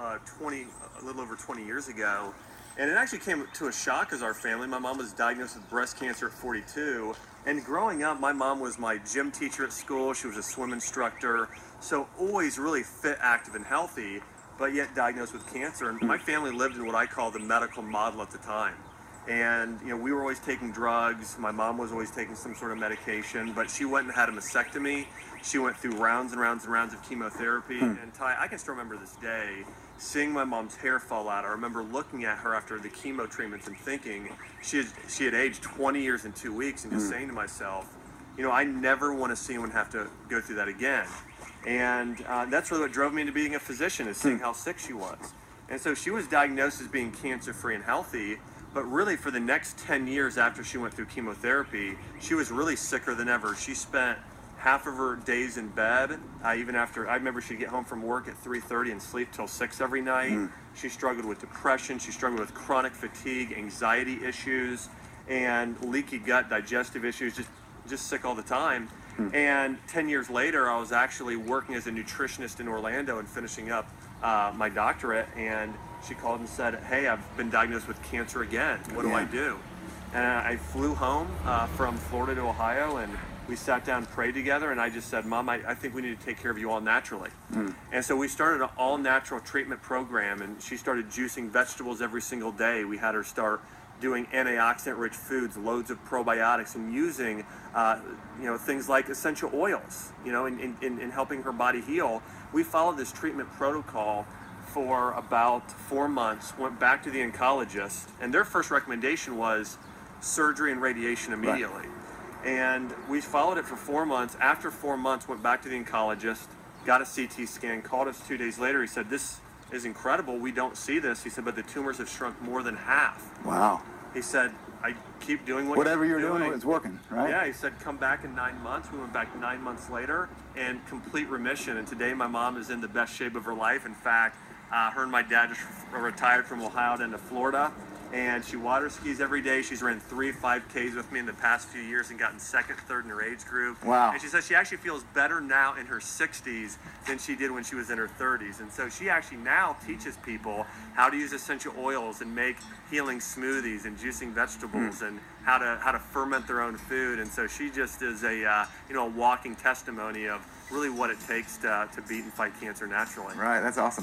a little over 20 years ago. And it actually came to a shock as our family. My mom was diagnosed with breast cancer at 42. And growing up, my mom was my gym teacher at school. She was a swim instructor. So always really fit, active, and healthy, but yet diagnosed with cancer. And my family lived in what I call the medical model at the time. And, we were always taking drugs. My mom was always taking some sort of medication, but she went and had a mastectomy. She went through rounds and rounds and rounds of chemotherapy. And Ty, I can still remember this day, seeing my mom's hair fall out. I remember looking at her after the chemo treatments and thinking she had aged 20 years in 2 weeks, and just saying to myself, I never want to see anyone have to go through that again. And that's really what drove me into being a physician, is seeing how sick she was. And so she was diagnosed as being cancer-free and healthy, but really for the next 10 years after she went through chemotherapy, she was really sicker than ever. She spent half of her days in bed, even after, I remember she'd get home from work at 3:30 and sleep till 6 every night. She struggled with depression, she struggled with chronic fatigue, anxiety issues, and leaky gut, digestive issues, just sick all the time. And 10 years later, I was actually working as a nutritionist in Orlando and finishing up my doctorate, and she called and said, "Hey, I've been diagnosed with cancer again. What do I do?" And I flew home from Florida to Ohio, and we sat down and prayed together, and I just said, "Mom, I think we need to take care of you all naturally." And so we started an all-natural treatment program, and she started juicing vegetables every single day. We had her start doing antioxidant-rich foods, loads of probiotics, and using things like essential oils, in helping her body heal. We followed this treatment protocol for about 4 months, went back to the oncologist, and their first recommendation was surgery and radiation immediately. And we followed it for 4 months. After 4 months, went back to the oncologist, got a CT scan, called us 2 days later. He said, "This is incredible. We don't see this." He said, "But the tumors have shrunk more than half." Wow. He said, "I keep doing whatever you're doing, it's working, right?" Yeah, he said, "Come back in 9 months." We went back 9 months later, and complete remission. And today my mom is in the best shape of her life. In fact, her and my dad just retired from Ohio down to Florida, and she water skis every day. She's ran 3 5Ks with me in the past few years and gotten second, third in her age group. Wow. And she says she actually feels better now in her 60s than she did when she was in her 30s. And so she actually now teaches people how to use essential oils and make healing smoothies and juicing vegetables and how to ferment their own food. And so she just is a walking testimony of really what it takes to beat and fight cancer naturally. Right, that's awesome.